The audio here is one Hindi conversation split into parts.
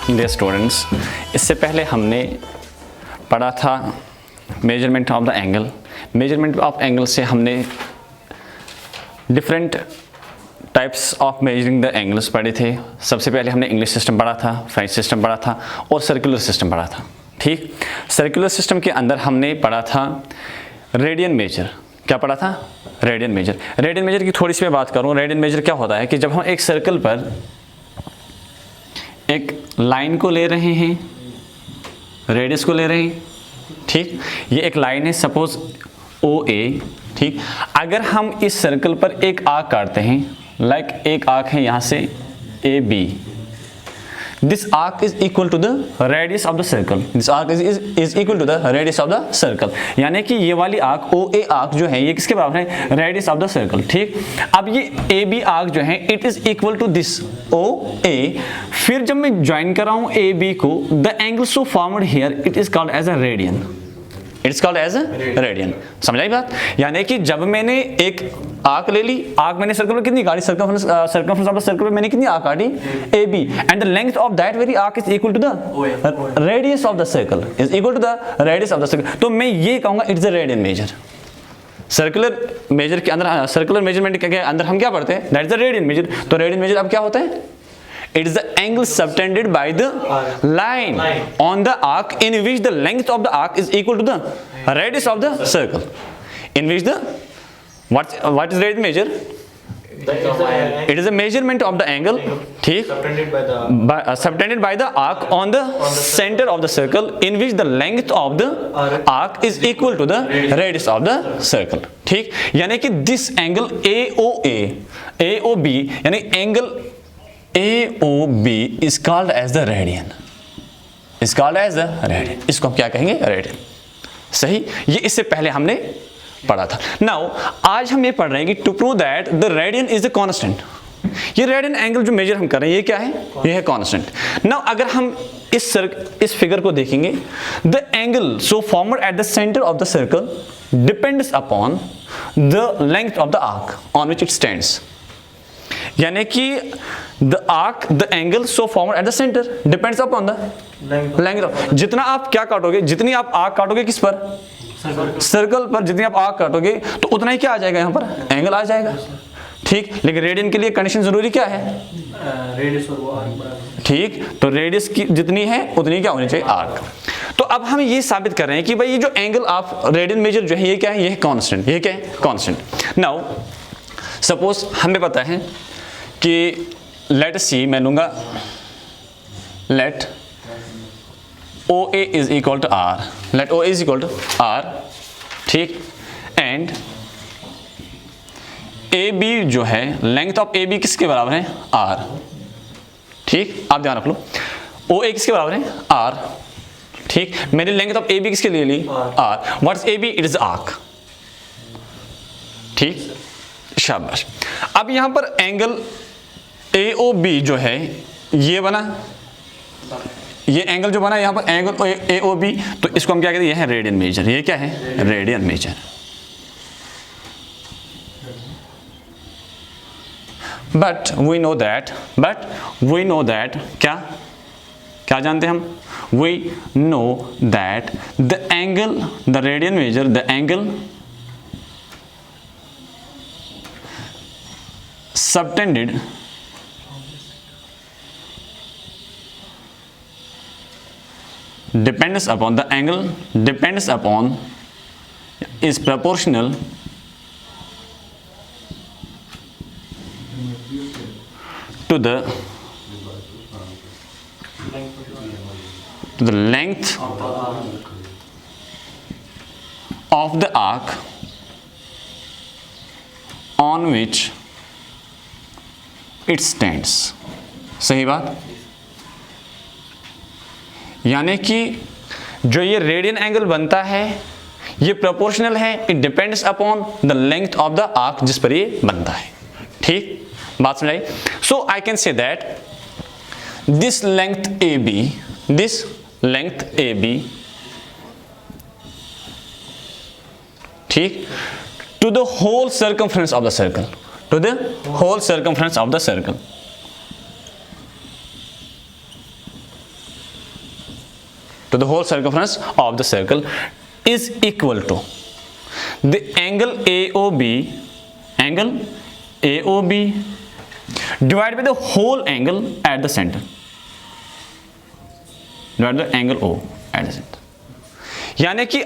डियर स्टूडेंट्स, इससे पहले हमने पढ़ा था measurement of the angle. Measurement of angle से हमने different types of measuring the angles पढ़े थे। सबसे पहले हमने इंग्लिश सिस्टम पढ़ा था, फ्रेंच सिस्टम पढ़ा था और सर्कुलर सिस्टम पढ़ा था। ठीक, सर्कुलर सिस्टम के अंदर हमने पढ़ा था रेडियन मेजर। क्या पढ़ा था? Radian major. रेडियन मेजर की थोड़ी सी मैं बात करूँ। रेडियन मेजर क्या होता है कि जब हम एक सर्कल पर एक लाइन को ले रहे हैं, रेडियस को ले रहे हैं, ठीक, ये एक लाइन है सपोज ओ ए। ठीक, अगर हम इस सर्कल पर एक आर्क काटते हैं, लाइक एक आर्क है यहाँ से A B, this arc is equal to the radius of the circle. This arc is equal to the radius of the circle, यानी कि ये वाली आर्क ओ ए आर्क जो है ये किसके बराबर है? Radius of the circle. ठीक, अब ये ए बी आर्क जो है it is equal to this O A. फिर जब मैं ज्वाइन कर रहा हूं ए बी को, the angle so formed here it is called as a radian. It's called as a radian. समझाई बात? यानी कि जब मैंने एक आर्क ले ली, आर्क मैंने सर्कल में कितनी काटी? सर्कमफ्रेंस ऑफ द सर्कल में मैंने कितनी आर्क काटी? A B, and the length of that very arc is equal to the radius of the circle, is equal to the radius of the circle. तो मैं ये कहूंगा it's a radian measure. Circular measure के अंदर, सर्कुलर मेजरमेंट के अंदर हम क्या पढ़ते हैं? That is the radian major. तो रेडियन मेजर अब क्या होता है? It is the angle subtended by the line on the arc in which the length of the arc is equal to the radius of the circle. In which the what is radian measure? It is a measurement of the angle, ठीक, subtended by the arc on the center of the circle in which the length of the arc is equal to the radius of the circle. ठीक, यानी कि this angle AOB यानी angle AOB is called as the radian. Is called as the radian. इसको हम क्या कहेंगे? रेडियन। सही, ये इससे पहले हमने पढ़ा था। नाउ आज हम ये पढ़ रहे हैं कि to prove that the radian is a constant. ये रेडियन एंगल जो मेजर हम कर रहे हैं ये क्या है? ये है कांस्टेंट। नाउ अगर हम इस फिगर को देखेंगे, the angle so formed at the centre of the circle depends upon the length of the arc on which it stands. यानी कि the angle so formed at the centre depends upon the length of. जितना आप क्या काटोगे, जितनी आप आर्क काटोगे किस पर? सर्कल पर। जितनी आप आर्क काटोगे तो उतना ही क्या आ जाएगा? यहाँ पर एंगल आ जाएगा। ठीक, लेकिन रेडियन के लिए कंडीशन जरूरी क्या है? रेडियस और वो आर्क। ठीक, तो रेडियस की जितनी है उतनी क्या होनी चाहिए? आर्क। तो अब हम ये साबित कर रहे हैं कि भाई ये जो एंगल आप रेडियन मेजर जो है ये क्या है? ये है कांस्टेंट। ये क्या है? कांस्टेंट। नाउ सपोज हमें पता है कि लेट सी, मैं लूंगा let O A is equal to R, let O is equal to R, ठीक, एंड ए बी जो है लेंथ ऑफ ए बी किसके बराबर है? आर। ठीक, आप ध्यान रख लो, ओ ए किसके बराबर है? आर। ठीक, मैंने लेंथ ऑफ ए बी किसके लिए ली? R. What is A B? It is arc. ठीक, शाबाश। अब यहां पर एंगल AOB जो है ये बना, ये एंगल जो बना यहाँ पर एंगल AOB, तो इसको हम क्या कहते हैं? ये है रेडियन मेजर। ये क्या है? Radian measure. But we know that क्या जानते हैं हम? We know that the angle, the radian measure, the angle subtended depends upon the angle, depends upon, is proportional to the length of the arc on which it stands. सही बात? यानी कि जो ये रेडियन एंगल बनता है ये प्रोपोर्शनल है, it depends upon the length of the arc जिस पर ये बनता है। ठीक, बात समझ आई? So I can say that this length A B, this length A B, ठीक, to the whole circumference of the circle, to the whole circumference of the circle. to the whole circumference of the circle is equal to the angle AOB divided by the whole angle at the center, divided by the angle O at the center. यानी कि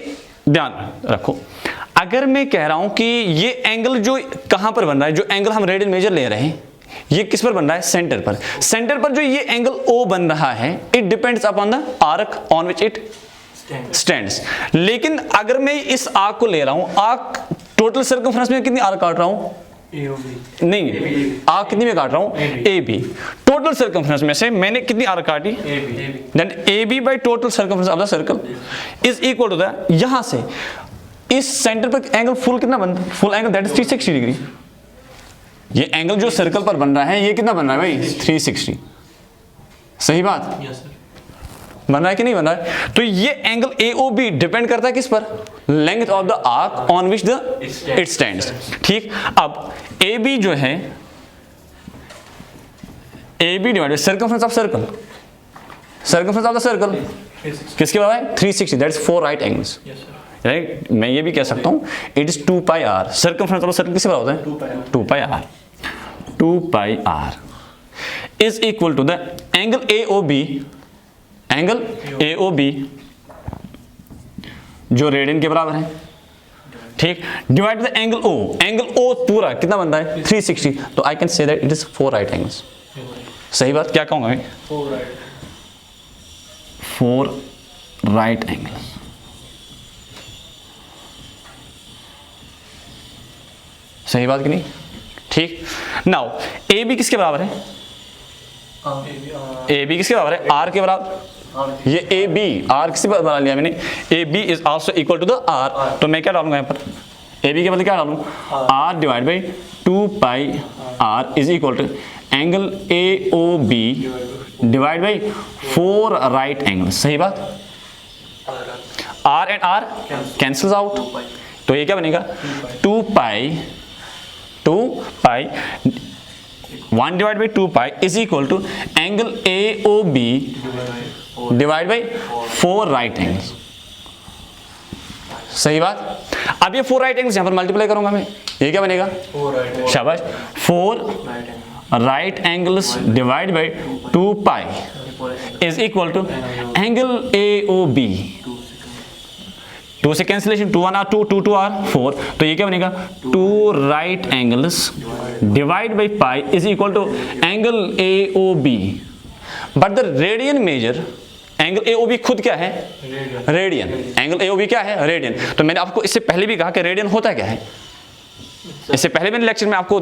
ध्यान रखो, अगर मैं कह रहा हूं कि ये एंगल जो कहां पर बन रहा है, जो एंगल हम रेडियन मेजर ले रहे हैं, ये किस पर बन रहा है? सेंटर पर. सेंटर पर जो ये एंगल O बन रहा है, it depends upon the arc on which it stands. लेकिन अगर मैं इस आर्क को ले रहा हूं, आर्क टोटल सर्कमफ्रेंस में कितनी आर्क काट रहा हूं? नहीं, आर्क कितनी में काट रहा हूं? AB. टोटल सर्कमफ्रेंस में से मैंने कितनी आर्क काटी? Then AB by total circumference of the circle is equal to the, यहां से इस सेंटर पर एंगल फुल कितना बनता है? Full angle that is 360 degree. ये एंगल जो सर्कल पर बन रहा है, ये कितना बन रहा है भाई? 360. सही बात? बन रहा है कि नहीं बन रहा है? तो ये एंगल AOB डिपेंड करता है किस पर? Length of the arc on which the it stands. ठीक, अब AB जो है, AB divided circumference of circle, circumference of the circle किसके बराबर है? 360. That is 4 right angles. Right, मैं ये भी कह सकता हूं it is 2 pi r. Circumference of circle किसके बराबर होता है? 2 pi r. 2 pi r is equal to the angle AOB, angle AOB जो रेडियन के बराबर है. ठीक, divide the angle O. Angle O पूरा कितना बनता है? 360. तो आई can say that it is 4 right angles. सही बात? क्या कहूंगा मैं? 4 राइट एंगल्स. सही बात कि नहीं? ठीक, नाउ AB किसके बराबर है? AB किसके बराबर है? R के बराबर. ये AB, R किससे बना लिया मैंने? AB is also equal to the R. तो मैं क्या डालूंगा यहाँ पर? AB के बदले क्या डालूं? R divide by 2 pi R is equal to angle AOB divide by 4 right angle. सही बात? R and R cancels out. तो ये क्या बनेगा? 2 pi 1 divide by 2 pi is equal to angle AOB divide by 4 right angles. सही बात? अब ये 4 राइट एंगल्स यहां पर मल्टीप्लाई करूंगा मैं, ये क्या बनेगा? शाबाश. 4 right angles divide by 2 pi is equal to angle AOB. 2 से कैंसिलेशन, 2 1 r 2 2 2 r 4. तो ये क्या बनेगा? 2 right angles divide by pi is equal to angle AOB. But the radian measure, angle AOB खुद क्या है? रेडियन. एंगल AOB क्या है? रेडियन. तो मैंने आपको इससे पहले भी कहा कि रेडियन होता क्या है. इससे पहले मैंने लेक्चर में आपको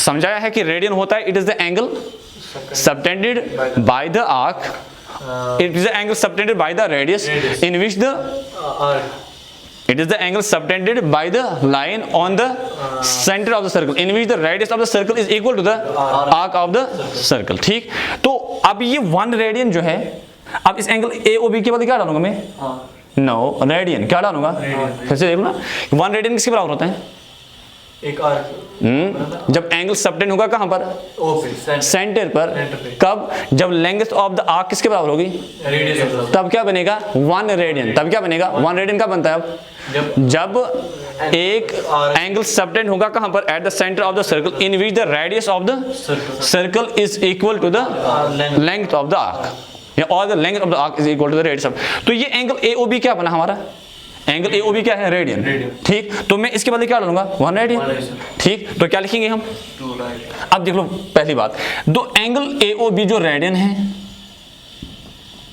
समझाया है कि रेडियन होता है, it is the angle subtended by the arc, it is the angle subtended by the radius in which the it is the angle subtended by the line on the center of the circle in which the radius of the circle is equal to the arc of the circle. ठीक, तो अब ये 1 रेडियन जो है, अब इस एंगल AOB के बदले क्या डालूंगा मैं? No, radian. क्या डालूंगा? फिर से देख लो ना, 1 रेडियन किसके बराबर होता है? एक आर्क. जब एंगल सबटेंड होगा कहां पर? सेंटर पर. कब? जब लेंथ ऑफ द आर्क किसके बराबर होगी? तब क्या बनेगा? 1 रेडियन. तब क्या बनेगा? 1 रेडियन कब बनता है? अब जब एक एंगल सबटेंड होगा कहां पर? At the centre of the circle in which the radius of the circle is equal to the length of the arc, या और the length of the arc is equal to the radius of. तो ये एंगल AOB क्या बना हमारा? एंगल AOB क्या है? रेडियन. ठीक, तो मैं इसके बदले क्या डालूंगा? 1 रेडियन. ठीक, तो क्या लिखेंगे हम? अब देख लो, पहली बात, दो एंगल AOB जो रेडियन है,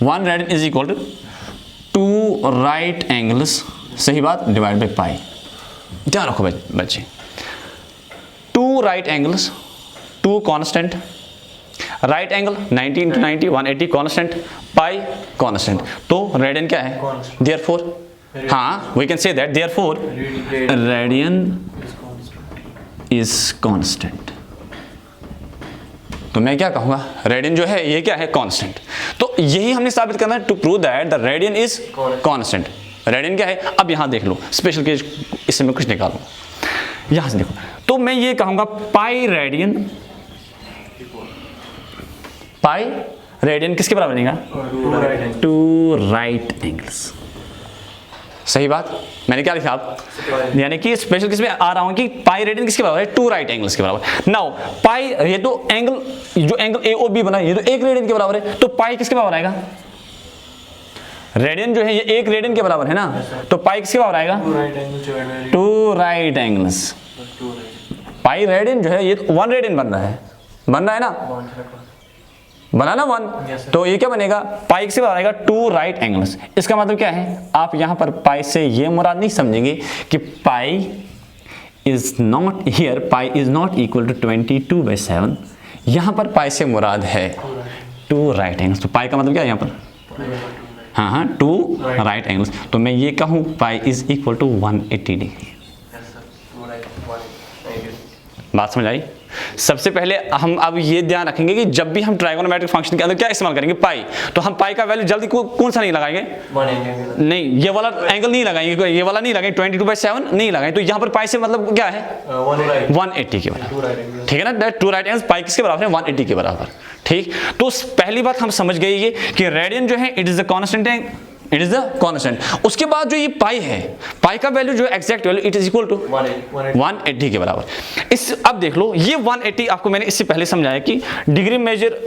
1 radian is equal to 2 right angles. सही बात? Divide by pi. ध्यान रखो बच्चे, 2 right angles, 2 constant, right angle 90 into 90 180 constant, pi constant. तो रेडियन क्या है? देयरफॉर हाँ, we can say that therefore radian is constant. तो मैं क्या कहूंगा? रेडियन जो है ये क्या है? कांस्टेंट. तो यही हमने साबित करना है to prove that the radian is constant. Radian क्या है? अब यहां देख लो, स्पेशल केस इससे मैं कुछ निकालूंगा. यहां से देखो, तो मैं ये कहूंगा पाई रेडियन, पाई रेडियन किसके बराबर बनेगा? 2 राइट एंगल्स। सही बात, मैंने क्या लिखा आप, यानी कि स्पेशल किस में आ रहा हूं कि पाई रेडियन किसके बराबर है? 2 राइट एंगल्स के बराबर। नाउ पाई, ये तो एंगल, जो एंगल ए ओ बी बना ये तो 1 रेडियन के बराबर है, तो पाई किसके बराबर आएगा? रेडियन जो है ये 1 रेडियन के बराबर है ना, तो पाई किसके बराबर आएगा? 2 राइट एंगल्स। पाई रेडियन जो है ये 1 रेडियन बन रहा है ना, बना ना 1, तो ये क्या बनेगा? पाई किसके बराबर आएगा? 2 राइट एंगल्स। इसका मतलब क्या है? आप यहां पर पाई से ये मुराद नहीं समझेंगे कि pi is not here, pi is not equal to 22/7। यहां पर पाई से मुराद है 2 राइट एंगल्स। तो पाई का मतलब क्या है यहां पर? हाँ 2 राइट एंगल्स। तो मैं ये कहूँ pi is equal to 180 degree. बात समझ आई? सबसे पहले हम अब ये ध्यान रखेंगे कि जब भी हम ट्राइगोनोमेट्रिक फंक्शन के अंदर क्या इस्तेमाल करेंगे? पाई। तो हम पाई का वैल्यू जल्दी कौन सा नहीं लगाएंगे? नहीं, ये वाला एंगल नहीं लगाएंगे, ये वाला नहीं लगाएंगे, 22/7 नहीं लगाएंगे। तो यहाँ पर पाई से मतलब क्या है? 180 के बराबर, ठीक है ना? 2 राइट एंगल्स, पाई किसके बराबर है? 180 के बराबर। ठीक, तो पहली बात हम समझ गए ये कि रेडियन जो है इट इज द कांस्टेंट है, इट इज द कांस्टेंट। उसके बाद जो ये पाई है, पाई का वैल्यू जो है exact value it is equal to 180 के बराबर। इस अब देख लो ये 180 आपको मैंने इससे पहले समझाया कि डिग्री मेजर,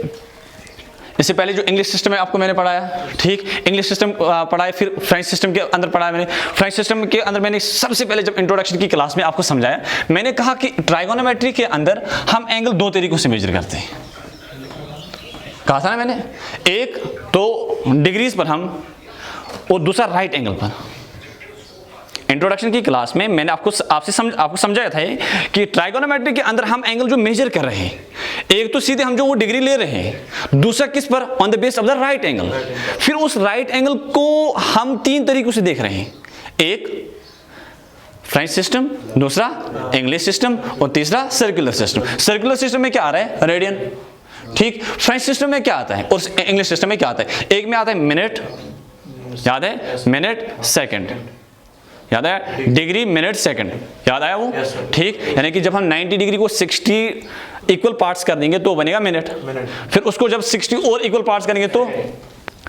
इससे पहले जो इंग्लिश सिस्टम है आपको मैंने पढ़ाया, ठीक, इंग्लिश सिस्टम पढ़ाया, फिर फ्रेंच सिस्टम के अंदर पढ़ाया मैंने। फ्रेंच सिस्टम के अंदर मैंने सबसे पहले जब इंट्रोडक्शन की क्लास में आपको समझाया, मैंने कहा कि ट्राइगोनोमेट्री के अंदर हम एंगल 2 तरीकों से मेजर करते हैं। कहा था ना मैंने, एक तो डिग्रीज पर हम, और दूसरा राइट एंगल पर। इंट्रोडक्शन की क्लास में मैंने आपको समझाया था कि ट्राइगोनोमेट्री के अंदर हम एंगल जो मेजर कर रहे हैं, एक तो सीधे हम जो वो डिग्री ले रहे हैं, दूसरा किस पर? On the base of the right angle. फिर उस राइट एंगल को हम 3 तरीकों से देख रहे हैं, एक फ्रेंच सिस्टम, दूसरा इंग्लिश सिस्टम, और तीसरा सर्कुलर सिस्टम। सर्कुलर सिस्टम में क्या आ रहा है? रेडियन। ठीक, फ्रेंच सिस्टम में क्या आता है और इंग्लिश सिस्टम में क्या आता है? एक में आता है मिनट, याद है? मिनट सेकंड, याद है? डिग्री मिनट सेकंड, याद आया वो? ठीक, यानी कि जब हम 90 डिग्री को 60 इक्वल पार्ट्स कर देंगे तो बनेगा मिनट, फिर उसको जब 60 और इक्वल पार्ट्स करेंगे तो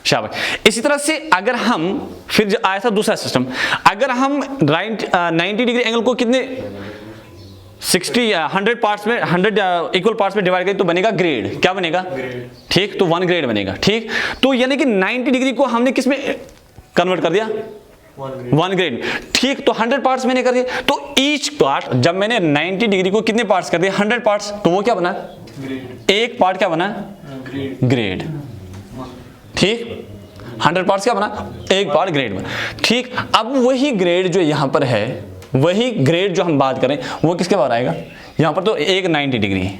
शाबाश। इसी तरह से अगर हम, फिर आया था दूसरा सिस्टम, अगर हम 90 डिग्री एंगल को कितने 100 पार्ट्स में, 100 इक्वल पार्ट्स में डिवाइड करें तो बनेगा ग्रेड। क्या बनेगा? ठीक, तो 1 ग्रेड बनेगा। ठीक, तो यानी कि 90 डिग्री को हमने किस में कन्वर्ट कर दिया? 1 ग्रेड। ठीक, तो 100 पार्ट्स मैंने कर दिया, तो ईच पार्ट, जब मैंने 90 डिग्री को कितने पार्ट्स कर दिए? 100 पार्ट्स, तो वो क्या बना? एक पार्ट क्या बना? ग्रेड। ठीक, 100 पार्ट्स क्या बना? एक पार्ट ग्रेड बना। ठीक, अब वही ग्रेड जो यहां पर है, वही ग्रेड जो हम बात करें वो किसके बाहर आएगा? यहां पर तो एक 90 डिग्री है,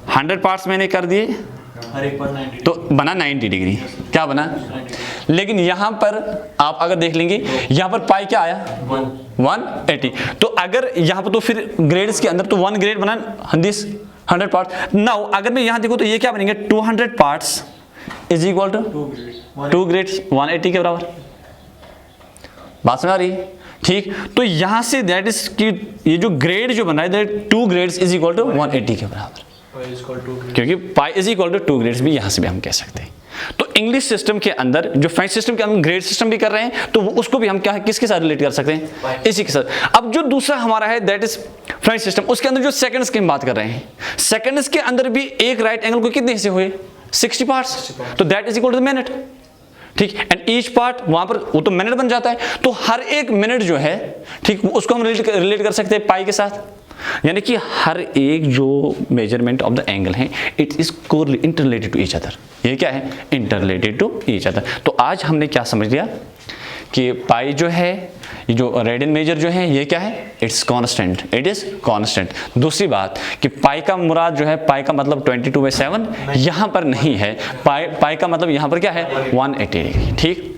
100 पार्ट्स मैंने कर दिए, हर एक पर 90 तो बना 90 डिग्री। क्या बना? लेकिन यहां पर आप अगर देख लेंगे, यहां पर पाई क्या आया? 180। तो अगर यहां पर तो फिर ग्रेड्स के अंदर तो 1 ग्रेड बना दिस 100 पार्ट। नाउ अगर मैं यहां देखो तो ये क्या बनेंगे? 200 parts is equal to 2 grades 180 के बराबर। बात समझ आ रही है? ठीक, तो यहां से दैट इज कि ये जो ग्रेड जो बन रहा है that 2 grades is equal to 180 के बराबर, क्योंकि pi is equal to 2 grades भी यहां से भी हम कह सकते हैं। तो इंग्लिश सिस्टम के अंदर जो फ्रेंच सिस्टम के अंदर ग्रेड सिस्टम भी कर रहे हैं, तो उसको भी हम क्या किसके साथ रिलेट कर सकते हैं? इसी के साथ। अब जो दूसरा हमारा है दैट इज फ्रेंच सिस्टम, उसके अंदर जो सेकंड्स की हम बात कर रहे हैं, सेकंड्स के अंदर भी एक राइट एंगल को कितने हिस्से हुए? 60 पार्ट्स, तो that is equal to minute. ठीक, एंड ईच पार्ट वहां पर वो तो मिनट बन जाता है, तो हर एक मिनट जो है, ठीक, उसको हम रिलेट कर सकते हैं पाई के साथ। यानी कि हर एक जो मेजरमेंट ऑफ द एंगल है it is interrelated to each other. ये क्या है? Interrelated to each other. तो आज हमने क्या समझ लिया कि पाई जो है, ये जो रेडियन मेजर जो है, ये क्या है? It's constant, it is constant. दूसरी बात कि पाई का मुराद जो है, पाई का मतलब 22/7 यहां पर नहीं है, पाई का मतलब यहां पर क्या है? 180 डिग्री। ठीक,